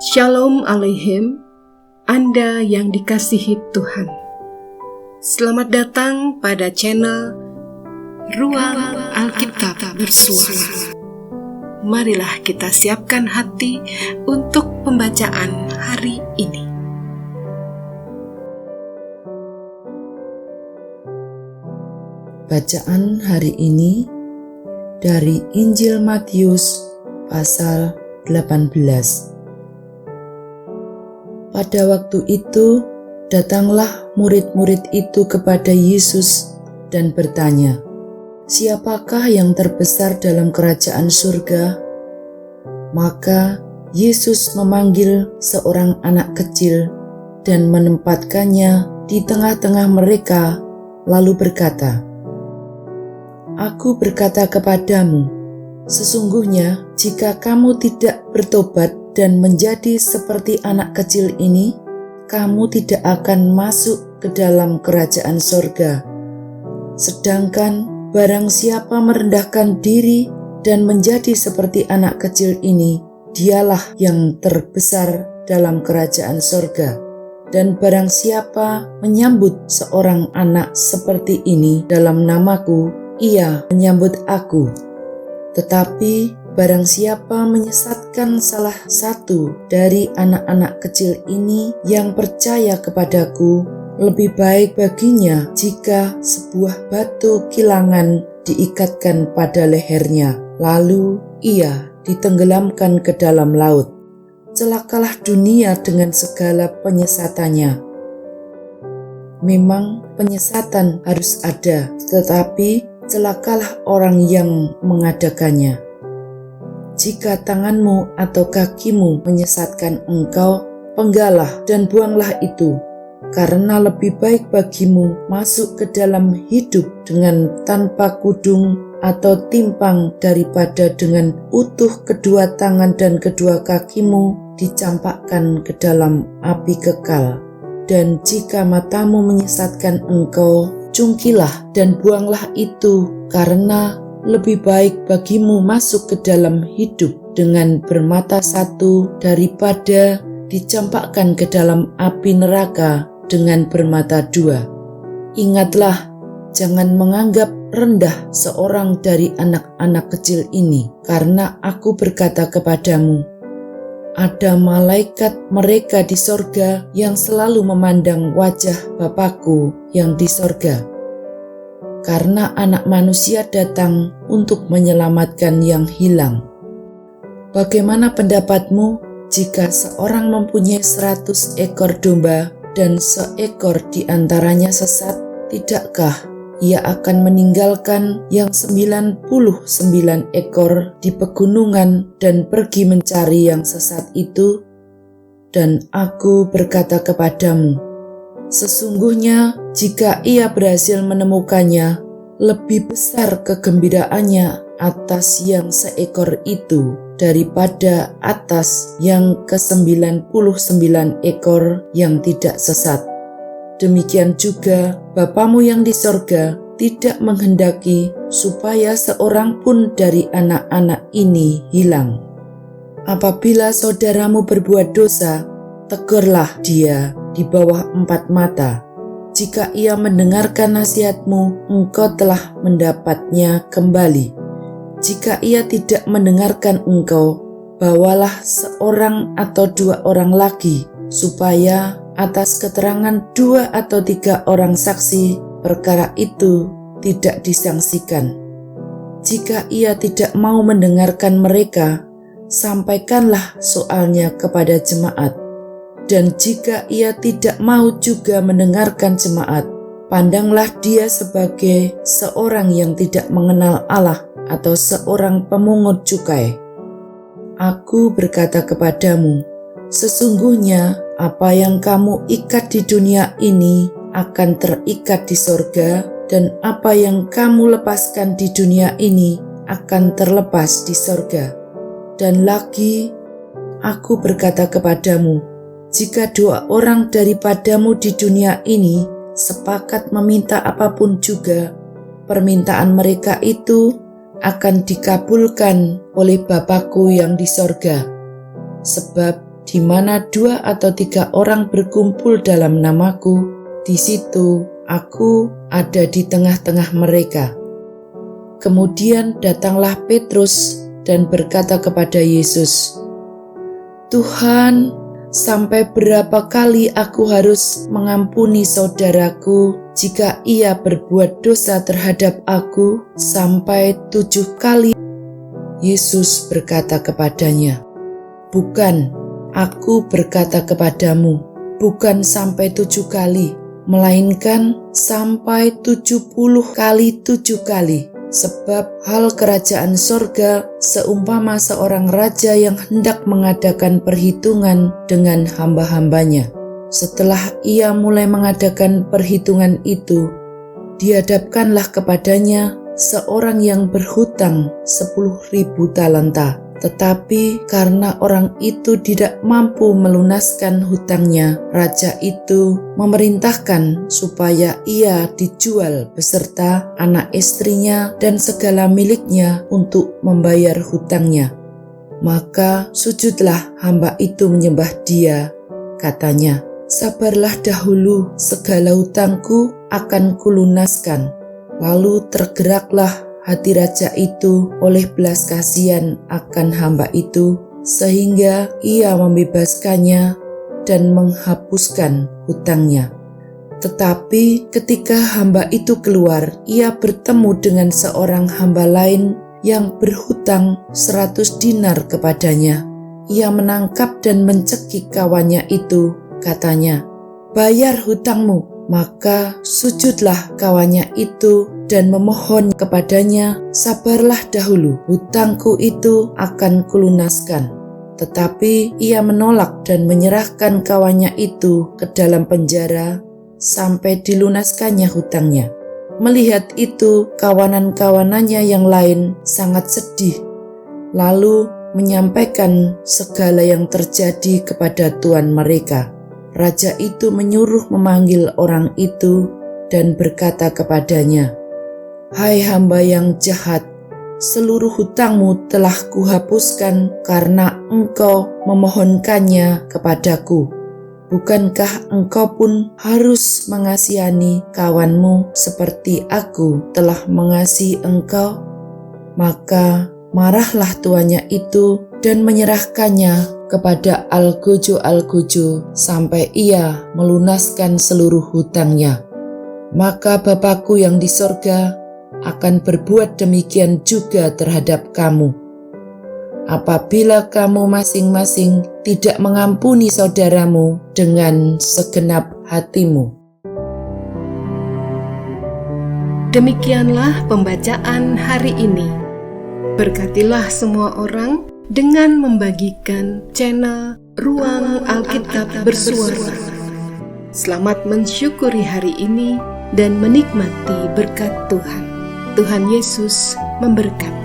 Shalom Aleichem, Anda yang dikasihi Tuhan. Selamat datang pada channel Ruang Alkitab Bersuara. Marilah kita siapkan hati untuk pembacaan hari ini. Bacaan hari ini dari Injil Matius pasal 18. Pada waktu itu, datanglah murid-murid itu kepada Yesus dan bertanya, "Siapakah yang terbesar dalam kerajaan surga?" Maka Yesus memanggil seorang anak kecil dan menempatkannya di tengah-tengah mereka, lalu berkata, "Aku berkata kepadamu, sesungguhnya jika kamu tidak bertobat dan menjadi seperti anak kecil ini, kamu tidak akan masuk ke dalam kerajaan sorga. Sedangkan barang siapa merendahkan diri dan menjadi seperti anak kecil ini, dialah yang terbesar dalam kerajaan sorga. Dan barang siapa menyambut seorang anak seperti ini dalam namaku, ia menyambut aku. Tetapi barang siapa menyesatkan salah satu dari anak-anak kecil ini yang percaya kepadaku, lebih baik baginya jika sebuah batu kilangan diikatkan pada lehernya, lalu ia ditenggelamkan ke dalam laut. Celakalah dunia dengan segala penyesatannya." Memang penyesatan harus ada, tetapi celakalah orang yang mengadakannya. Jika tanganmu atau kakimu menyesatkan engkau, penggalah dan buanglah itu, karena lebih baik bagimu masuk ke dalam hidup dengan tanpa kudung atau timpang daripada dengan utuh kedua tangan dan kedua kakimu dicampakkan ke dalam api kekal. Dan jika matamu menyesatkan engkau, cungkilah dan buanglah itu, karena lebih baik bagimu masuk ke dalam hidup dengan bermata satu daripada dicampakkan ke dalam api neraka dengan bermata dua. Ingatlah, jangan menganggap rendah seorang dari anak-anak kecil ini, karena aku berkata kepadamu, ada malaikat mereka di sorga yang selalu memandang wajah Bapakku yang di sorga. Karena Anak Manusia datang untuk menyelamatkan yang hilang. Bagaimana pendapatmu jika seorang mempunyai 100 ekor domba dan seekor di antaranya sesat? Tidakkah ia akan meninggalkan yang 99 ekor di pegunungan dan pergi mencari yang sesat itu? Dan aku berkata kepadamu, sesungguhnya jika ia berhasil menemukannya, lebih besar kegembiraannya atas yang seekor itu daripada atas yang ke-99 ekor yang tidak sesat. Demikian juga Bapamu yang di sorga tidak menghendaki supaya seorang pun dari anak-anak ini hilang. Apabila saudaramu berbuat dosa, tegurlah dia di bawah 4 mata. Jika ia mendengarkan nasihatmu, engkau telah mendapatnya kembali. Jika ia tidak mendengarkan engkau, bawalah seorang atau 2 orang lagi, supaya atas keterangan 2 atau 3 orang saksi, perkara itu tidak disangsikan. Jika ia tidak mau mendengarkan mereka, sampaikanlah soalnya kepada jemaat. Dan jika ia tidak mau juga mendengarkan jemaat, pandanglah dia sebagai seorang yang tidak mengenal Allah atau seorang pemungut cukai. Aku berkata kepadamu, sesungguhnya apa yang kamu ikat di dunia ini akan terikat di sorga, dan apa yang kamu lepaskan di dunia ini akan terlepas di sorga. Dan lagi, aku berkata kepadamu, jika 2 orang daripadamu di dunia ini sepakat meminta apapun juga, permintaan mereka itu akan dikabulkan oleh Bapakku yang di sorga. Sebab di mana 2 atau 3 orang berkumpul dalam namaku, di situ aku ada di tengah-tengah mereka." Kemudian datanglah Petrus dan berkata kepada Yesus, "Tuhan, sampai berapa kali aku harus mengampuni saudaraku jika ia berbuat dosa terhadap aku? Sampai 7 kali?" Yesus berkata kepadanya, "Bukan, Aku berkata kepadamu, bukan sampai 7 kali, melainkan sampai 70 kali 7 kali. Sebab hal kerajaan sorga seumpama seorang raja yang hendak mengadakan perhitungan dengan hamba-hambanya. Setelah ia mulai mengadakan perhitungan itu, dihadapkanlah kepadanya seorang yang berhutang 10.000 talenta. Tetapi karena orang itu tidak mampu melunaskan hutangnya, raja itu memerintahkan supaya ia dijual beserta anak istrinya dan segala miliknya untuk membayar hutangnya. Maka sujudlah hamba itu menyembah dia, katanya, "Sabarlah dahulu, segala hutangku akan kulunaskan." Lalu tergeraklah hati raja itu oleh belas kasihan akan hamba itu, sehingga ia membebaskannya dan menghapuskan hutangnya. Tetapi ketika hamba itu keluar, ia bertemu dengan seorang hamba lain yang berhutang 100 dinar kepadanya. Ia menangkap dan mencekik kawannya itu, katanya, "Bayar hutangmu." Maka sujudlah kawannya itu dan memohon kepadanya, "Sabarlah dahulu, hutangku itu akan kulunaskan." Tetapi ia menolak dan menyerahkan kawannya itu ke dalam penjara sampai dilunaskannya hutangnya. Melihat itu, kawanan-kawanannya yang lain sangat sedih, lalu menyampaikan segala yang terjadi kepada tuan mereka. Raja itu menyuruh memanggil orang itu dan berkata kepadanya, "Hai hamba yang jahat, seluruh hutangmu telah kuhapuskan karena engkau memohonkannya kepadaku. Bukankah engkau pun harus mengasihani kawanmu seperti aku telah mengasihi engkau?" Maka marahlah tuannya itu dan menyerahkannya kepada algojo-algojo sampai ia melunaskan seluruh hutangnya. Maka Bapakku yang di sorga akan berbuat demikian juga terhadap kamu, apabila kamu masing-masing tidak mengampuni saudaramu dengan segenap hatimu. Demikianlah pembacaan hari ini. Berkatilah semua orang dengan membagikan channel Ruang Alkitab Bersuara. Selamat mensyukuri hari ini dan menikmati berkat Tuhan. Tuhan Yesus memberkati.